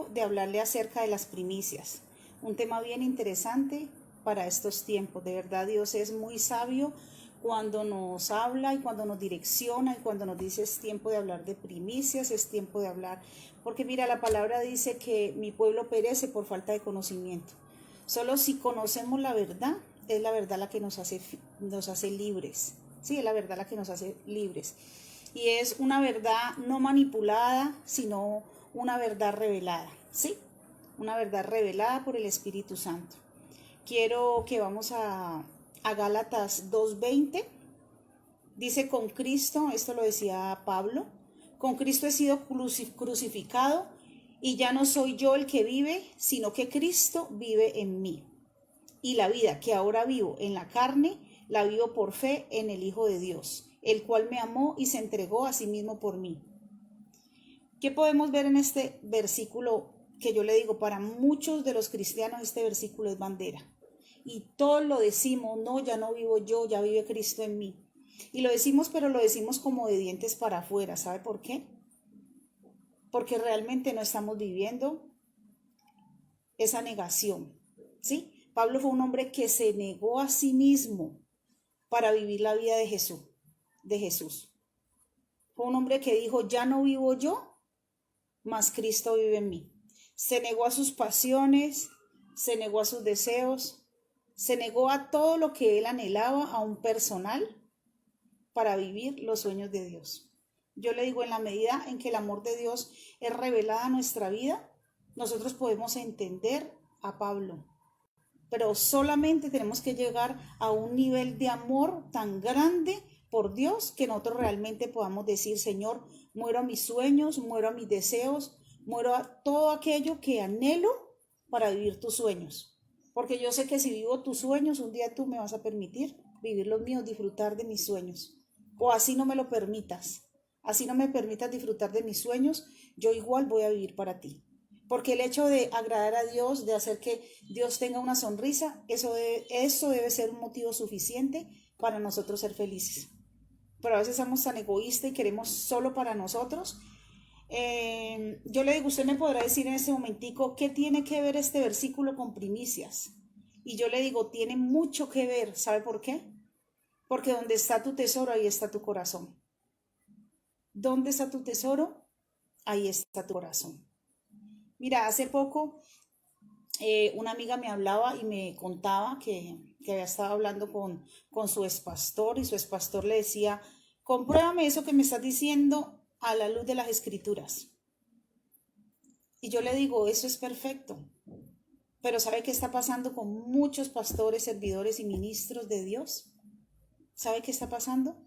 sabio de hablarle acerca de las primicias. Un tema bien interesante para estos tiempos. De verdad, Dios es muy sabio cuando nos habla y cuando nos direcciona y cuando nos dice es tiempo de hablar de primicias, es tiempo de hablar. Porque mira, la palabra dice que mi pueblo perece por falta de conocimiento. Solo si conocemos la verdad, es la verdad la que nos hace libres. Sí, es la verdad la que nos hace libres. Y es una verdad no manipulada, sino una verdad revelada. ¿Sí? Una verdad revelada por el Espíritu Santo. Quiero que vamos a Gálatas 2:20. Dice, con Cristo, esto lo decía Pablo, con Cristo he sido crucificado y ya no soy yo el que vive, sino que Cristo vive en mí. Y la vida que ahora vivo en la carne, la vivo por fe en el Hijo de Dios, el cual me amó y se entregó a sí mismo por mí. ¿Qué podemos ver en este versículo que yo le digo? Para muchos de los cristianos este versículo es bandera. Y todos lo decimos, no, ya no vivo yo, ya vive Cristo en mí. Y lo decimos, pero lo decimos como de dientes para afuera. ¿Sabe por qué? Porque realmente no estamos viviendo esa negación, ¿sí? Pablo fue un hombre que se negó a sí mismo para vivir la vida de Jesús. Fue un hombre que dijo, ya no vivo yo, mas Cristo vive en mí. Se negó a sus pasiones, se negó a sus deseos, se negó a todo lo que él anhelaba, a un personal, para vivir los sueños de Dios. Yo le digo, en la medida en que el amor de Dios es revelado a nuestra vida, nosotros podemos entender a Pablo. Pero solamente tenemos que llegar a un nivel de amor tan grande por Dios que nosotros realmente podamos decir, Señor, muero a mis sueños, muero a mis deseos, muero a todo aquello que anhelo para vivir tus sueños. Porque yo sé que si vivo tus sueños, un día tú me vas a permitir vivir los míos, disfrutar de mis sueños. O así no me lo permitas, así no me permitas disfrutar de mis sueños, yo igual voy a vivir para ti. Porque el hecho de agradar a Dios, de hacer que Dios tenga una sonrisa, eso debe ser un motivo suficiente para nosotros ser felices. Pero a veces somos tan egoístas y queremos solo para nosotros. Yo le digo, usted me podrá decir en este momentico, ¿qué tiene que ver este versículo con primicias? Y yo le digo, tiene mucho que ver. ¿Sabe por qué? Porque donde está tu tesoro, ahí está tu corazón. ¿Dónde está tu tesoro? Ahí está tu corazón. Mira, hace poco una amiga me hablaba y me contaba que había estado hablando con su expastor y su expastor le decía, compruébame eso que me estás diciendo a la luz de las escrituras. Y yo le digo, eso es perfecto. Pero ¿sabe qué está pasando con muchos pastores, servidores y ministros de Dios? ¿Sabe qué está pasando?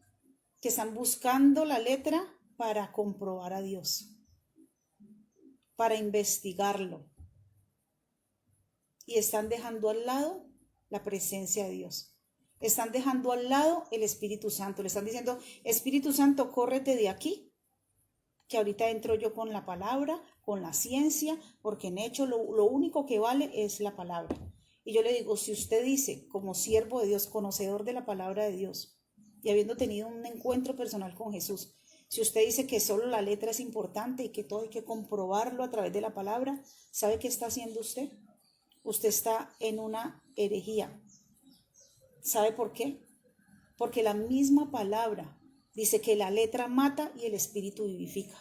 Que están buscando la letra para comprobar a Dios, para investigarlo. Y están dejando al lado la presencia de Dios. Están dejando al lado el Espíritu Santo. Le están diciendo, Espíritu Santo, córrete de aquí, que ahorita entro yo con la palabra, con la ciencia, porque en hecho lo único que vale es la palabra. Y yo le digo, si usted dice, como siervo de Dios, conocedor de la palabra de Dios, y habiendo tenido un encuentro personal con Jesús, si usted dice que solo la letra es importante y que todo hay que comprobarlo a través de la palabra, ¿sabe qué está haciendo usted? Usted está en una herejía. ¿Sabe por qué? Porque la misma palabra dice que la letra mata y el espíritu vivifica.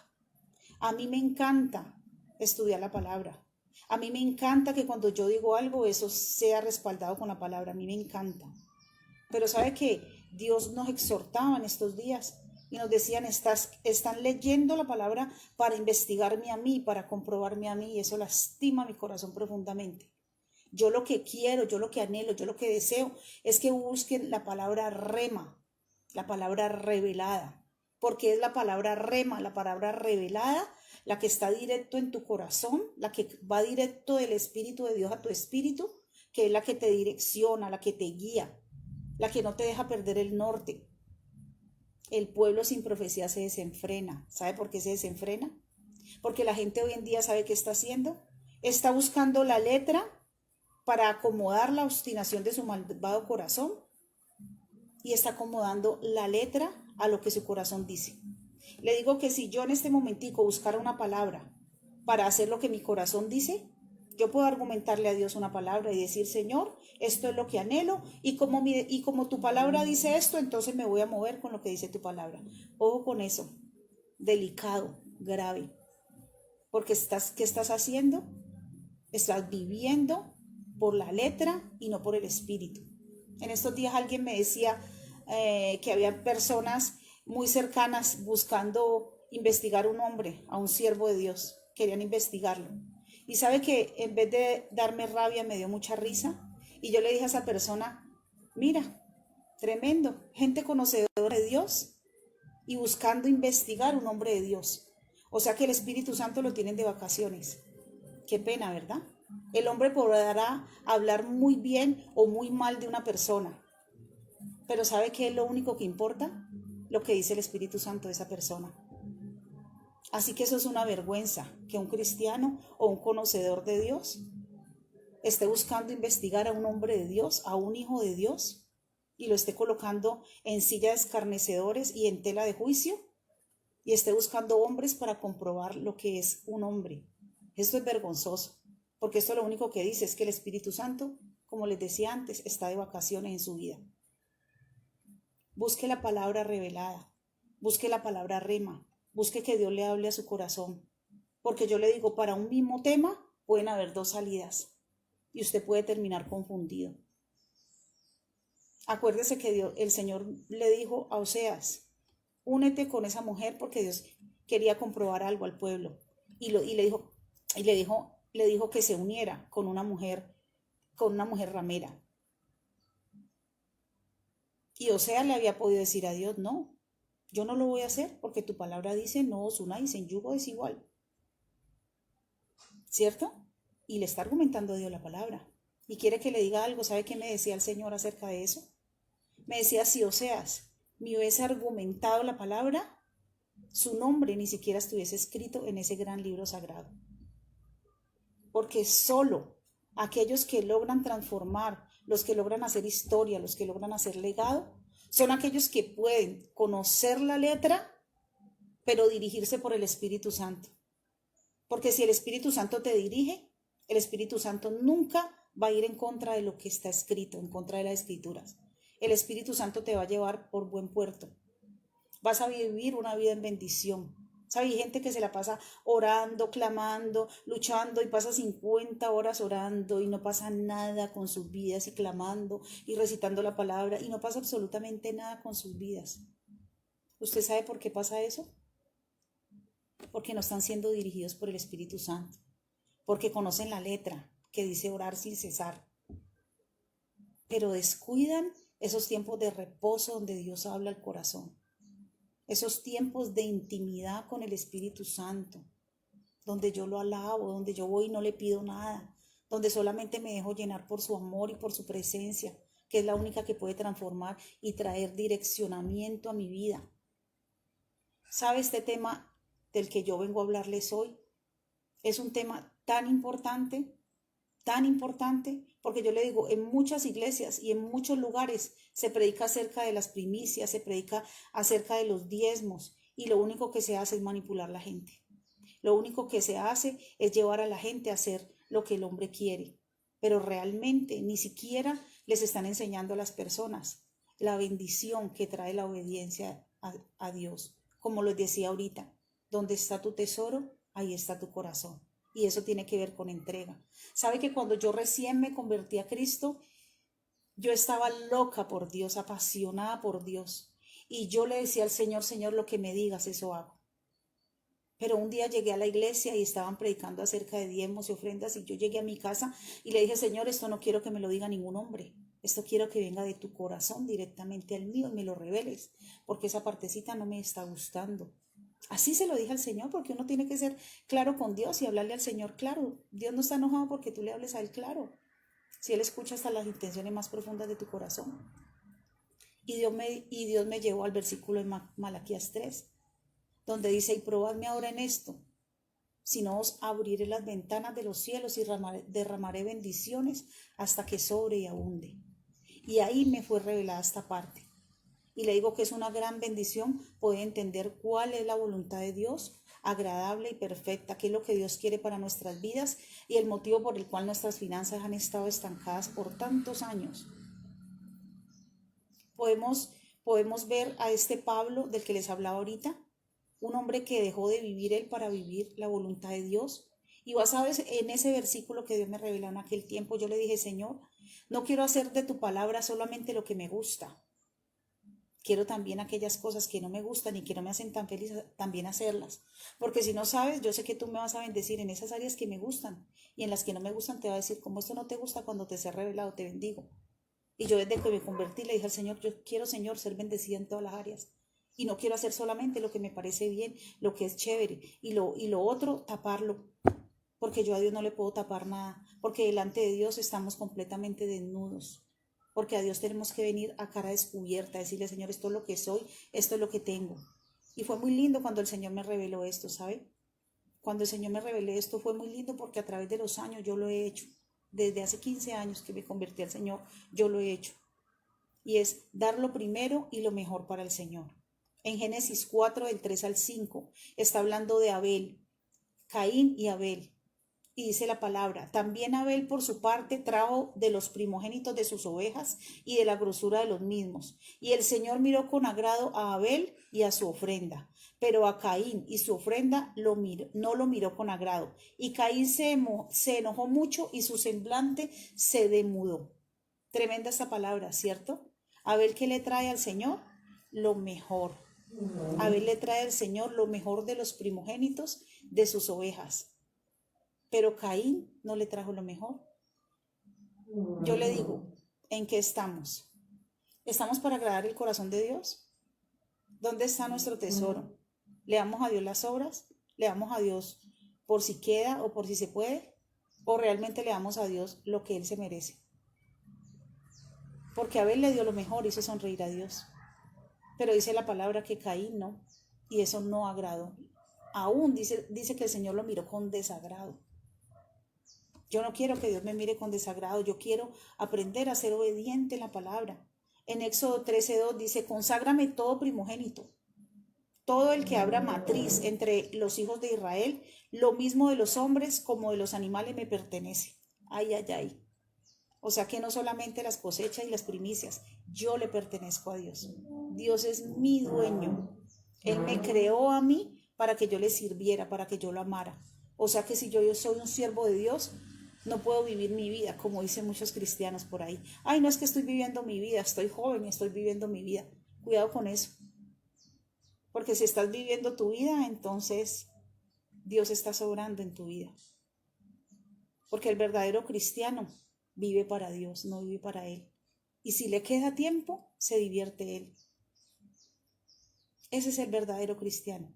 A mí me encanta estudiar la palabra. A mí me encanta que cuando yo digo algo, eso sea respaldado con la palabra. A mí me encanta. Pero ¿sabe qué? Dios nos exhortaba en estos días y nos decían, están leyendo la palabra para investigarme a mí, para comprobarme a mí, y eso lastima mi corazón profundamente. Yo lo que quiero, yo lo que anhelo, yo lo que deseo es que busquen la palabra rema, la palabra revelada, porque es la palabra rema, la palabra revelada, la que está directo en tu corazón, la que va directo del Espíritu de Dios a tu espíritu, que es la que te direcciona, la que te guía, la que no te deja perder el norte. El pueblo sin profecía se desenfrena. ¿Sabe por qué se desenfrena? Porque la gente hoy en día sabe qué está haciendo. Está buscando la letra para acomodar la obstinación de su malvado corazón y está acomodando la letra a lo que su corazón dice. Le digo que si yo en este momentico buscara una palabra para hacer lo que mi corazón dice. Yo puedo argumentarle a Dios una palabra y decir, Señor, esto es lo que anhelo, y como tu palabra dice esto, entonces me voy a mover con lo que dice tu palabra. Ojo con eso, delicado, grave, porque ¿qué estás haciendo? Estás viviendo por la letra y no por el espíritu. En estos días alguien me decía que había personas muy cercanas buscando investigar un hombre, a un siervo de Dios. Querían investigarlo. Y sabe que en vez de darme rabia me dio mucha risa. Y yo le dije a esa persona, mira, tremendo, gente conocedora de Dios y buscando investigar un hombre de Dios. O sea que el Espíritu Santo lo tienen de vacaciones. Qué pena, ¿verdad? El hombre podrá hablar muy bien o muy mal de una persona, pero ¿sabe qué es lo único que importa? Lo que dice el Espíritu Santo de esa persona. Así que eso es una vergüenza, que un cristiano o un conocedor de Dios esté buscando investigar a un hombre de Dios, a un hijo de Dios, y lo esté colocando en silla de escarnecedores y en tela de juicio, y esté buscando hombres para comprobar lo que es un hombre. Esto es vergonzoso, porque esto lo único que dice es que el Espíritu Santo, como les decía antes, está de vacaciones en su vida. Busque la palabra revelada, busque la palabra rema, busque que Dios le hable a su corazón, porque yo le digo, para un mismo tema pueden haber dos salidas y usted puede terminar confundido. Acuérdese que el Señor le dijo a Oseas, únete con esa mujer, porque Dios quería comprobar algo al pueblo, y le dijo que se uniera con una mujer ramera. Y Oseas le había podido decir a Dios, no, yo no lo voy a hacer, porque tu palabra dice, no os unáis en yugo desigual. ¿Cierto? Y le está argumentando a Dios la palabra. Y quiere que le diga algo. ¿Sabe qué me decía el Señor acerca de eso? Me decía, si Oseas me hubiese argumentado la palabra, su nombre ni siquiera estuviese escrito en ese gran libro sagrado. Porque solo aquellos que logran transformar, los que logran hacer historia, los que logran hacer legado, son aquellos que pueden conocer la letra, pero dirigirse por el Espíritu Santo. Porque si el Espíritu Santo te dirige, el Espíritu Santo nunca va a ir en contra de lo que está escrito, en contra de las Escrituras. El Espíritu Santo te va a llevar por buen puerto. Vas a vivir una vida en bendición. ¿Sabe? Hay gente que se la pasa orando, clamando, luchando y pasa 50 horas orando y no pasa nada con sus vidas y clamando y recitando la palabra y no pasa absolutamente nada con sus vidas. ¿Usted sabe por qué pasa eso? Porque no están siendo dirigidos por el Espíritu Santo, porque conocen la letra que dice orar sin cesar, pero descuidan esos tiempos de reposo donde Dios habla al corazón, esos tiempos de intimidad con el Espíritu Santo, donde yo lo alabo, donde yo voy y no le pido nada, donde solamente me dejo llenar por su amor y por su presencia, que es la única que puede transformar y traer direccionamiento a mi vida. ¿Sabe? Este tema del que yo vengo a hablarles hoy es un tema tan importante, porque yo le digo, en muchas iglesias y en muchos lugares se predica acerca de las primicias, se predica acerca de los diezmos, y lo único que se hace es manipular a la gente. Lo único que se hace es llevar a la gente a hacer lo que el hombre quiere, pero realmente ni siquiera les están enseñando a las personas la bendición que trae la obediencia a Dios. Como les decía ahorita, donde está tu tesoro, ahí está tu corazón. Y eso tiene que ver con entrega. ¿Sabe que cuando yo recién me convertí a Cristo, yo estaba loca por Dios, apasionada por Dios? Y yo le decía al Señor, Señor, lo que me digas, eso hago. Pero un día llegué a la iglesia y estaban predicando acerca de diezmos y ofrendas, y yo llegué a mi casa y le dije, Señor, esto no quiero que me lo diga ningún hombre. Esto quiero que venga de tu corazón directamente al mío y me lo reveles, porque esa partecita no me está gustando. Así se lo dije al Señor, porque uno tiene que ser claro con Dios y hablarle al Señor claro. Dios no está enojado porque tú le hables a Él claro, si Él escucha hasta las intenciones más profundas de tu corazón. Y Dios me llevó al versículo de Malaquías 3, donde dice, y probadme ahora en esto, si no os abriré las ventanas de los cielos y derramaré bendiciones hasta que sobre y abunde. Y ahí me fue revelada esta parte. Y le digo que es una gran bendición poder entender cuál es la voluntad de Dios agradable y perfecta, que es lo que Dios quiere para nuestras vidas y el motivo por el cual nuestras finanzas han estado estancadas por tantos años. Podemos ver a este Pablo del que les hablaba ahorita, un hombre que dejó de vivir él para vivir la voluntad de Dios. Y vos sabes, en ese versículo que Dios me reveló en aquel tiempo, yo le dije, Señor, no quiero hacer de tu palabra solamente lo que me gusta. Quiero también aquellas cosas que no me gustan y que no me hacen tan feliz, también hacerlas. Porque si no sabes, yo sé que tú me vas a bendecir en esas áreas que me gustan. Y en las que no me gustan te va a decir, como esto no te gusta, cuando te sea revelado, te bendigo. Y yo desde que me convertí le dije al Señor, yo quiero, Señor, ser bendecida en todas las áreas. Y no quiero hacer solamente lo que me parece bien, lo que es chévere. Y lo otro, taparlo. Porque yo a Dios no le puedo tapar nada. Porque delante de Dios estamos completamente desnudos. Porque a Dios tenemos que venir a cara descubierta, decirle, Señor, esto es lo que soy, esto es lo que tengo. Y fue muy lindo cuando el Señor me reveló esto, ¿sabe? Cuando el Señor me reveló esto fue muy lindo porque a través de los años yo lo he hecho. Desde hace 15 años que me convertí al Señor, yo lo he hecho. Y es dar lo primero y lo mejor para el Señor. En Génesis 4, del 3 al 5, está hablando de Abel, Caín y Abel. Y dice la palabra, también Abel por su parte trajo de los primogénitos de sus ovejas y de la grosura de los mismos. Y el Señor miró con agrado a Abel y a su ofrenda, pero a Caín y su ofrenda no lo miró con agrado. Y Caín se enojó mucho y su semblante se demudó. Tremenda esta palabra, ¿cierto? Abel, ¿qué le trae al Señor? Lo mejor. Abel le trae al Señor lo mejor de los primogénitos de sus ovejas. Pero Caín no le trajo lo mejor. Yo le digo, ¿en qué estamos? ¿Estamos para agradar el corazón de Dios? ¿Dónde está nuestro tesoro? ¿Le damos a Dios las obras? ¿Le damos a Dios por si queda o por si se puede? ¿O realmente le damos a Dios lo que Él se merece? Porque Abel le dio lo mejor, hizo sonreír a Dios. Pero dice la palabra que Caín no, y eso no agradó. Aún dice que el Señor lo miró con desagrado. Yo no quiero que Dios me mire con desagrado, yo quiero aprender a ser obediente en la palabra. En Éxodo 13:2 dice, conságrame todo primogénito, todo el que abra matriz entre los hijos de Israel, lo mismo de los hombres como de los animales me pertenece. Ay, ay, ay. O sea que no solamente las cosechas y las primicias, yo le pertenezco a Dios. Dios es mi dueño. Él me creó a mí para que yo le sirviera, para que yo lo amara. O sea que si yo soy un siervo de Dios, no puedo vivir mi vida, como dicen muchos cristianos por ahí. Ay, no es que estoy viviendo mi vida, estoy joven y estoy viviendo mi vida. Cuidado con eso. Porque si estás viviendo tu vida, entonces Dios está sobrando en tu vida. Porque el verdadero cristiano vive para Dios, no vive para Él. Y si le queda tiempo, se divierte Él. Ese es el verdadero cristiano.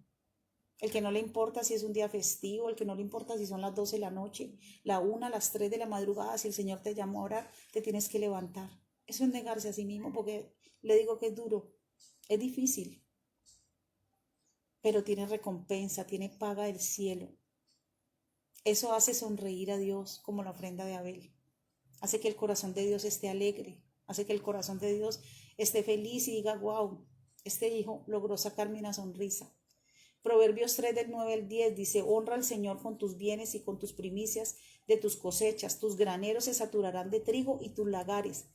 El que no le importa si es un día festivo, el que no le importa si son las 12 de la noche, la 1, las 3 de la madrugada, si el Señor te llamó a orar, te tienes que levantar. Eso es negarse a sí mismo, porque le digo que es duro, es difícil, pero tiene recompensa, tiene paga del cielo. Eso hace sonreír a Dios como la ofrenda de Abel. Hace que el corazón de Dios esté alegre, hace que el corazón de Dios esté feliz y diga, wow, este hijo logró sacarme una sonrisa. Proverbios 3 del 9 al 10 dice, honra al Señor con tus bienes y con tus primicias de tus cosechas. Tus graneros se saturarán de trigo y tus lagares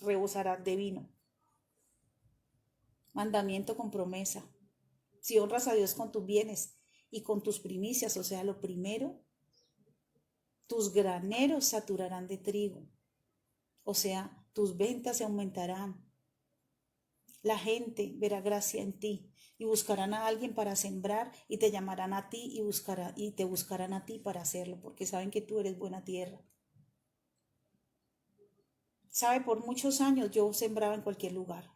rebosarán de vino. Mandamiento con promesa. Si honras a Dios con tus bienes y con tus primicias, o sea, lo primero, tus graneros saturarán de trigo. O sea, tus ventas se aumentarán. La gente verá gracia en ti y buscarán a alguien para sembrar y te llamarán a ti y te buscarán a ti para hacerlo, porque saben que tú eres buena tierra. Sabe, por muchos años yo sembraba en cualquier lugar.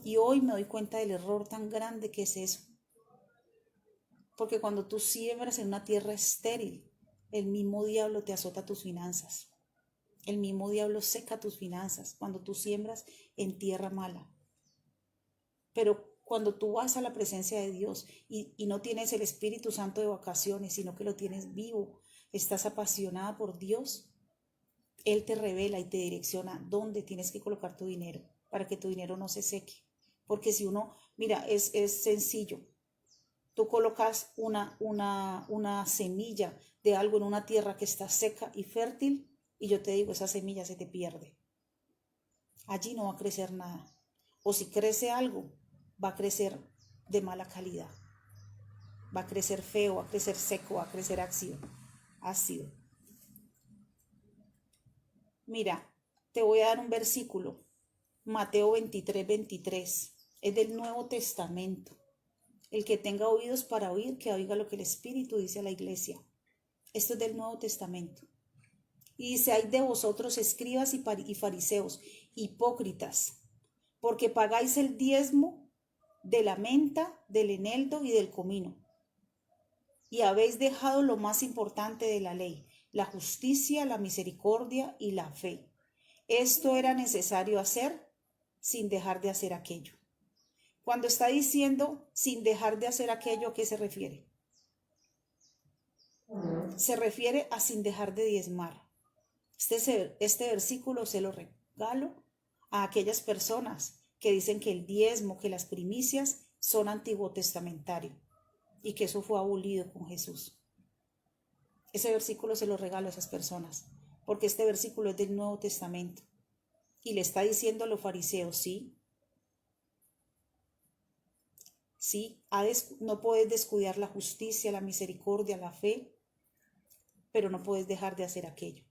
Y hoy me doy cuenta del error tan grande que es eso. Porque cuando tú siembras en una tierra estéril, el mismo diablo te azota tus finanzas. El mismo diablo seca tus finanzas cuando tú siembras en tierra mala. Pero cuando tú vas a la presencia de Dios y no tienes el Espíritu Santo de vacaciones, sino que lo tienes vivo, estás apasionada por Dios, Él te revela y te direcciona dónde tienes que colocar tu dinero para que tu dinero no se seque, Porque si uno, mira, es sencillo. Tú colocas una semilla de algo en una tierra que está seca y fértil, y yo te digo, esa semilla se te pierde. Allí no va a crecer nada. O si crece algo, va a crecer de mala calidad. Va a crecer feo, va a crecer seco, va a crecer ácido. Mira, te voy a dar un versículo. Mateo 23:23. Es del Nuevo Testamento. El que tenga oídos para oír, que oiga lo que el Espíritu dice a la iglesia. Esto es del Nuevo Testamento. Y dice, hay de vosotros escribas y fariseos, hipócritas, porque pagáis el diezmo de la menta, del eneldo y del comino, y habéis dejado lo más importante de la ley, la justicia, la misericordia y la fe. Esto era necesario hacer sin dejar de hacer aquello. Cuando está diciendo sin dejar de hacer aquello, ¿a qué se refiere? Se refiere a sin dejar de diezmar. Este versículo se lo regalo a aquellas personas que dicen que el diezmo, que las primicias son antiguo testamentario y que eso fue abolido con Jesús. Ese versículo se lo regalo a esas personas, porque este versículo es del Nuevo Testamento y le está diciendo a los fariseos, sí, no puedes descuidar la justicia, la misericordia, la fe, pero no puedes dejar de hacer aquello.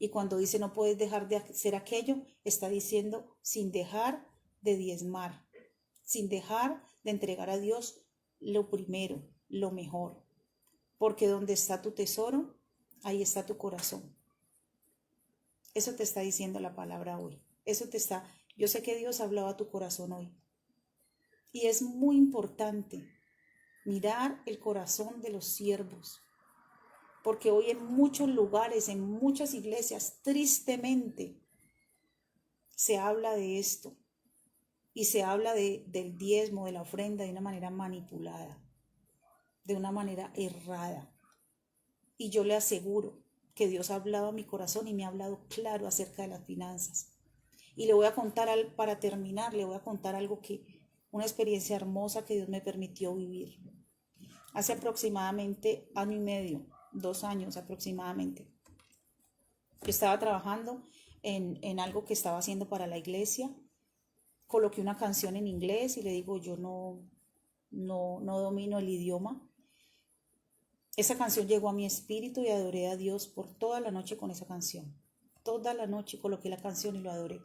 Y cuando dice no puedes dejar de hacer aquello, está diciendo sin dejar de diezmar, sin dejar de entregar a Dios lo primero, lo mejor. Porque donde está tu tesoro, ahí está tu corazón. Eso te está diciendo la palabra hoy. Yo sé que Dios hablaba a tu corazón hoy. Y es muy importante mirar el corazón de los siervos. Porque hoy en muchos lugares, en muchas iglesias, tristemente, se habla de esto. Y se habla del diezmo, de la ofrenda, de una manera manipulada, de una manera errada. Y yo le aseguro que Dios ha hablado a mi corazón y me ha hablado claro acerca de las finanzas. Y le voy a contar, para terminar, le voy a contar una experiencia hermosa que Dios me permitió vivir. Hace aproximadamente 1.5 años, 2 años aproximadamente, yo estaba trabajando en algo que estaba haciendo para la iglesia. Coloqué una canción en inglés y le digo, yo no domino el idioma. Esa canción llegó a mi espíritu y adoré a Dios por toda la noche con esa canción. Toda la noche coloqué la canción y lo adoré.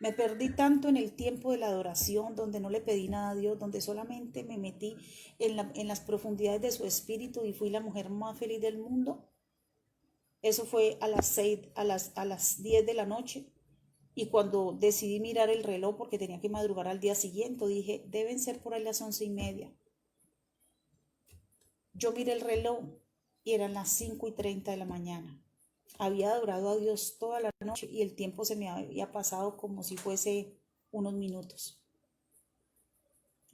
Me perdí tanto en el tiempo de la adoración, donde no le pedí nada a Dios, donde solamente me metí en las profundidades de su espíritu y fui la mujer más feliz del mundo. Eso fue a las 10 de la noche. Y cuando decidí mirar el reloj, porque tenía que madrugar al día siguiente, dije, deben ser por ahí las 11:30. Yo miré el reloj y eran las 5:30 de la mañana. Había adorado a Dios toda la noche y el tiempo se me había pasado como si fuese unos minutos.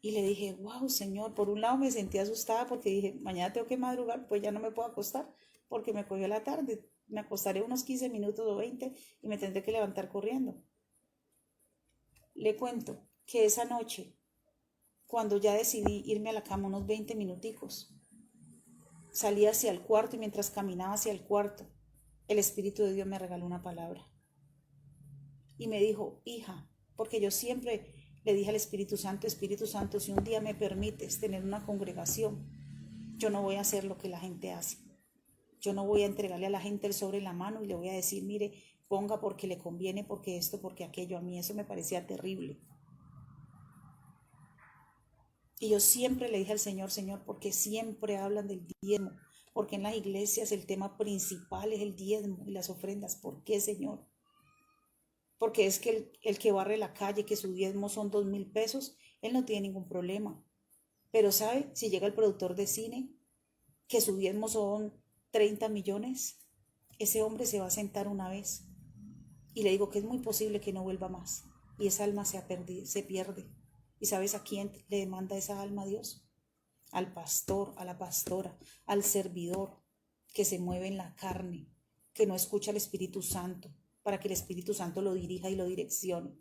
Y le dije, wow, Señor, por un lado me sentí asustada porque dije, mañana tengo que madrugar, pues ya no me puedo acostar porque me cogió la tarde. Me acostaré unos 15 minutos o 20 y me tendré que levantar corriendo. Le cuento que esa noche, cuando ya decidí irme a la cama unos 20 minuticos, salí hacia el cuarto y mientras caminaba hacia el cuarto, el Espíritu de Dios me regaló una palabra. Y me dijo, hija, porque yo siempre le dije al Espíritu Santo, si un día me permites tener una congregación, yo no voy a hacer lo que la gente hace. Yo no voy a entregarle a la gente el sobre en la mano y le voy a decir, mire, ponga porque le conviene, porque esto, porque aquello. A mí eso me parecía terrible. Y yo siempre le dije al Señor, Señor, porque siempre hablan del diezmo, porque en las iglesias el tema principal es el diezmo y las ofrendas. ¿Por qué, Señor? Porque es que el que barre la calle, que su diezmo son 2,000 pesos, él no tiene ningún problema. Pero ¿sabe? Si llega el productor de cine, que su diezmo son 30 millones, ese hombre se va a sentar una vez. Y le digo que es muy posible que no vuelva más. Y esa alma se pierde. ¿Y sabes a quién le demanda esa alma a Dios? Al pastor, a la pastora, al servidor que se mueve en la carne, que no escucha al Espíritu Santo, para que el Espíritu Santo lo dirija y lo direccione.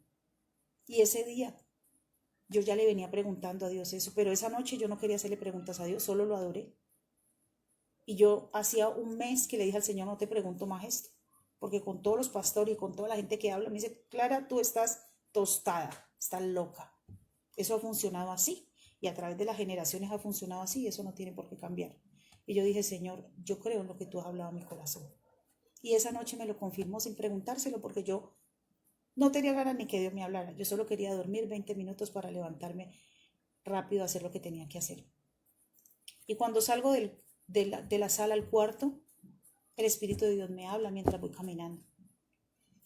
Y ese día Yo ya le venía preguntando a Dios eso, pero esa noche yo no quería hacerle preguntas a Dios, solo lo adoré. Y yo hacía un mes que le dije al Señor, no te pregunto más esto, porque con todos los pastores y con toda la gente que habla, me dice, Clara, tú estás tostada, estás loca. Eso ha funcionado así, y a través de las generaciones ha funcionado así, y eso no tiene por qué cambiar. Y yo dije, Señor, yo creo en lo que tú has hablado a mi corazón. Y esa noche me lo confirmó sin preguntárselo, porque yo no tenía ganas ni que Dios me hablara. Yo solo quería dormir 20 minutos para levantarme rápido a hacer lo que tenía que hacer. Y cuando salgo de la sala al cuarto, el Espíritu de Dios me habla mientras voy caminando.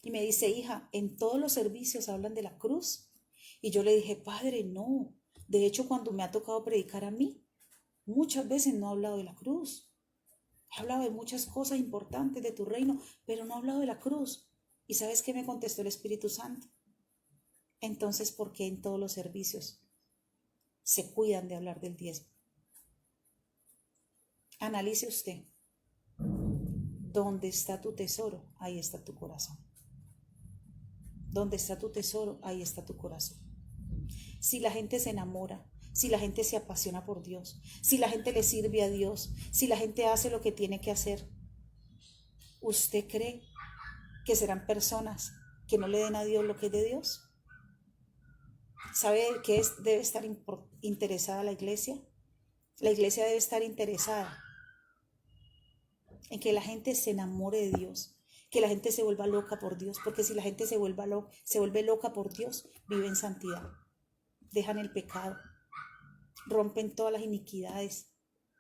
Y me dice, hija, en todos los servicios hablan de la cruz. Y yo le dije, Padre, no. De hecho, cuando me ha tocado predicar a mí, muchas veces no he hablado de la cruz. He hablado de muchas cosas importantes de tu reino, pero no he hablado de la cruz. ¿Y sabes qué me contestó el Espíritu Santo? Entonces, ¿por qué en todos los servicios se cuidan de hablar del diezmo? Analice usted. Donde está tu tesoro, ahí está tu corazón. Donde está tu tesoro, ahí está tu corazón. Si la gente se enamora, si la gente se apasiona por Dios, si la gente le sirve a Dios, si la gente hace lo que tiene que hacer, ¿usted cree que serán personas que no le den a Dios lo que es de Dios? ¿Sabe qué debe estar interesada la iglesia? La iglesia debe estar interesada en que la gente se enamore de Dios, que la gente se vuelva loca por Dios, porque si la gente se vuelve loca por Dios, vive en santidad, dejan el pecado, rompen todas las iniquidades,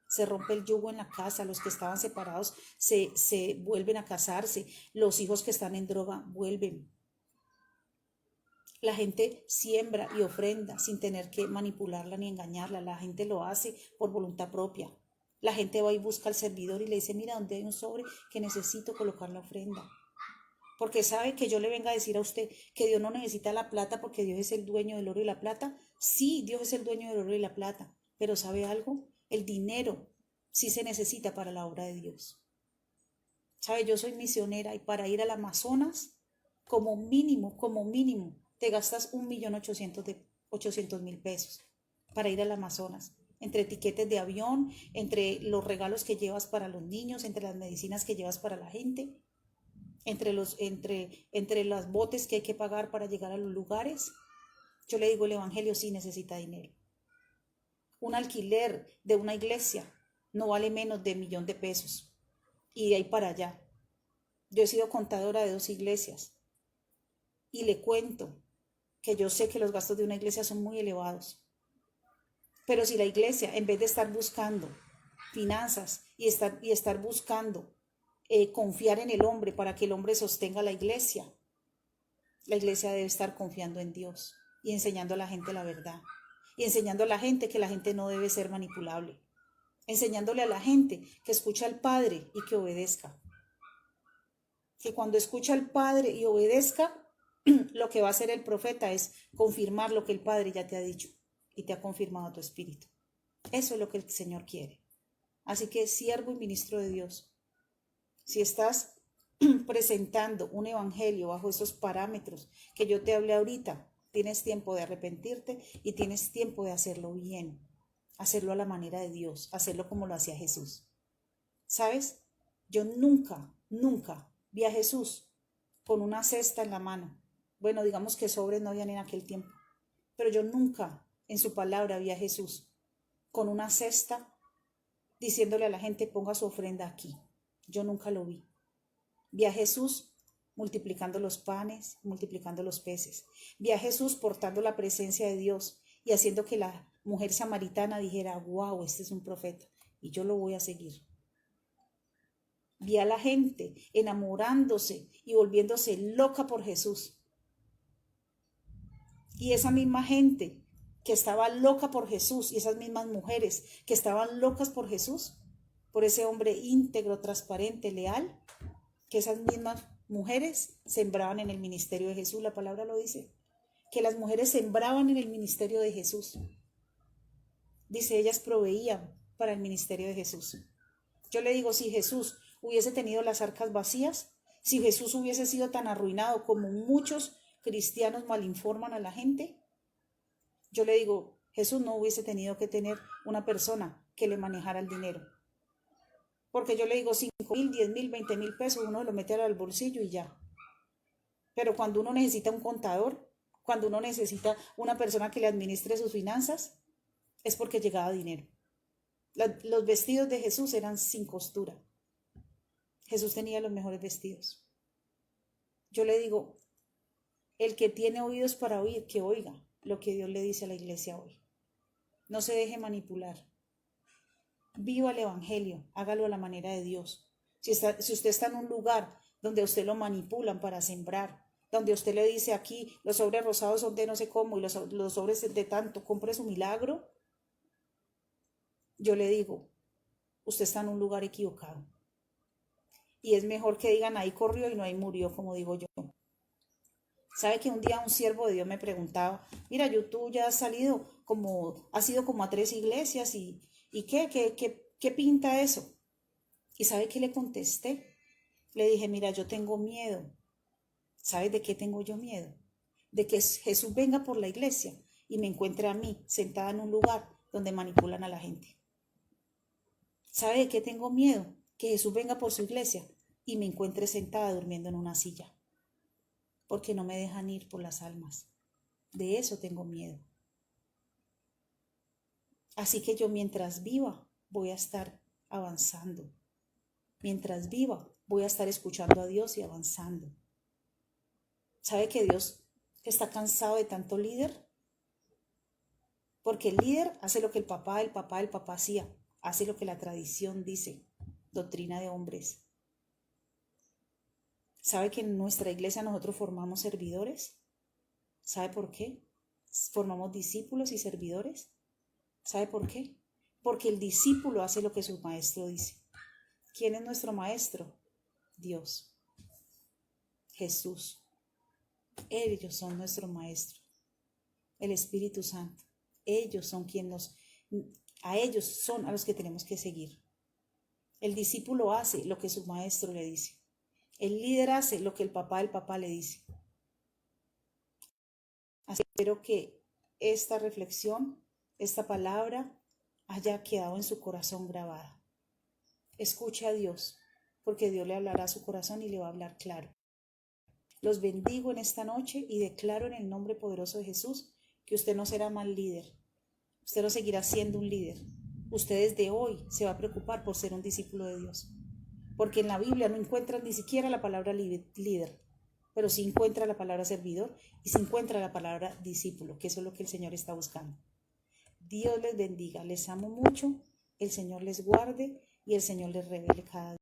se rompe el yugo en la casa, los que estaban separados se vuelven a casarse, los hijos que están en droga vuelven. La gente siembra y ofrenda sin tener que manipularla ni engañarla, la gente lo hace por voluntad propia. La gente va y busca al servidor y le dice, mira, ¿dónde hay un sobre que necesito colocar la ofrenda? Porque sabe que yo le venga a decir a usted que Dios no necesita la plata porque Dios es el dueño del oro y la plata. Sí, Dios es el dueño del oro y la plata, pero ¿sabe algo? El dinero sí se necesita para la obra de Dios. ¿Sabe? Yo soy misionera y para ir al Amazonas, como mínimo, te gastas 1.800.000 pesos para ir al Amazonas. Entre tiquetes de avión, entre los regalos que llevas para los niños, entre las medicinas que llevas para la gente, entre las botes que hay que pagar para llegar a los lugares. Yo le digo, el evangelio sí necesita dinero. Un alquiler de una iglesia no vale menos de 1.000.000 de pesos. Y de ahí para allá. Yo he sido contadora de 2 iglesias. Y le cuento que yo sé que los gastos de una iglesia son muy elevados. Pero si la iglesia, en vez de estar buscando finanzas y estar buscando confiar en el hombre para que el hombre sostenga la iglesia debe estar confiando en Dios y enseñando a la gente la verdad. Y enseñando a la gente que la gente no debe ser manipulable. Enseñándole a la gente que escucha al Padre y que obedezca. Que cuando escucha al Padre y obedezca, lo que va a hacer el profeta es confirmar lo que el Padre ya te ha dicho y te ha confirmado tu espíritu. Eso es lo que el Señor quiere. Así que, siervo y ministro de Dios, si estás presentando un evangelio bajo esos parámetros que yo te hablé ahorita, tienes tiempo de arrepentirte y tienes tiempo de hacerlo bien, hacerlo a la manera de Dios, hacerlo como lo hacía Jesús. ¿Sabes? Yo nunca vi a Jesús con una cesta en la mano. Bueno, digamos que sobres no habían en aquel tiempo, pero yo nunca en su palabra vi a Jesús con una cesta diciéndole a la gente, ponga su ofrenda aquí. Yo nunca lo vi. Vi a Jesús multiplicando los panes, multiplicando los peces. Vi a Jesús portando la presencia de Dios y haciendo que la mujer samaritana dijera, wow, este es un profeta y yo lo voy a seguir. Vi a la gente enamorándose y volviéndose loca por Jesús. Y esa misma gente que estaba loca por Jesús y esas mismas mujeres que estaban locas por Jesús, por ese hombre íntegro, transparente, leal, que esas mismas mujeres sembraban en el ministerio de Jesús. La palabra lo dice, que las mujeres sembraban en el ministerio de Jesús. Dice, ellas proveían para el ministerio de Jesús. Yo le digo, si Jesús hubiese tenido las arcas vacías, si Jesús hubiese sido tan arruinado como muchos cristianos malinforman a la gente, Yo le digo, Jesús no hubiese tenido que tener una persona que le manejara el dinero. Porque yo le digo 5.000, 10.000, 20.000 pesos, uno lo mete al bolsillo y ya. Pero cuando uno necesita un contador, cuando uno necesita una persona que le administre sus finanzas, es porque llegaba dinero. Los vestidos de Jesús eran sin costura. Jesús tenía los mejores vestidos. Yo le digo, el que tiene oídos para oír, que oiga lo que Dios le dice a la iglesia hoy. No se deje manipular. Viva el evangelio, hágalo a la manera de Dios. Si usted está en un lugar donde a usted lo manipulan para sembrar, donde usted le dice aquí los sobres rosados son de no sé cómo y los sobres de tanto, compre su milagro, yo le digo, usted está en un lugar equivocado. Y es mejor que digan ahí corrió y no ahí murió, como digo yo. ¿Sabe que un día un siervo de Dios me preguntaba, mira, tú ya has ido como a 3 iglesias y qué pinta eso? ¿Y sabe qué le contesté? Le dije, mira, yo tengo miedo. ¿Sabes de qué tengo yo miedo? De que Jesús venga por la iglesia y me encuentre a mí sentada en un lugar donde manipulan a la gente. ¿Sabe de qué tengo miedo? Que Jesús venga por su iglesia y me encuentre sentada durmiendo en una silla. Porque no me dejan ir por las almas. De eso tengo miedo. Así que yo mientras viva voy a estar avanzando. Mientras viva voy a estar escuchando a Dios y avanzando. ¿Sabe que Dios está cansado de tanto líder? Porque el líder hace lo que el papá hacía. Hace lo que la tradición dice. Doctrina de hombres. ¿Sabe que en nuestra iglesia nosotros formamos servidores? ¿Sabe por qué? Formamos discípulos y servidores. ¿Sabe por qué? Porque el discípulo hace lo que su maestro dice. ¿Quién es nuestro maestro? Dios. Jesús. Ellos son nuestro maestro. El Espíritu Santo. Ellos son a ellos son a los que tenemos que seguir. El discípulo hace lo que su maestro le dice. El líder hace lo que el papá le dice. Así que espero que esta reflexión, esta palabra, haya quedado en su corazón grabada. Escuche a Dios, porque Dios le hablará a su corazón y le va a hablar claro. Los bendigo en esta noche y declaro en el nombre poderoso de Jesús que usted no será mal líder. Usted no seguirá siendo un líder. Usted desde hoy se va a preocupar por ser un discípulo de Dios. Porque en la Biblia no encuentran ni siquiera la palabra líder, pero sí encuentra la palabra servidor y sí encuentra la palabra discípulo, que eso es lo que el Señor está buscando. Dios les bendiga, les amo mucho, el Señor les guarde y el Señor les revele cada día.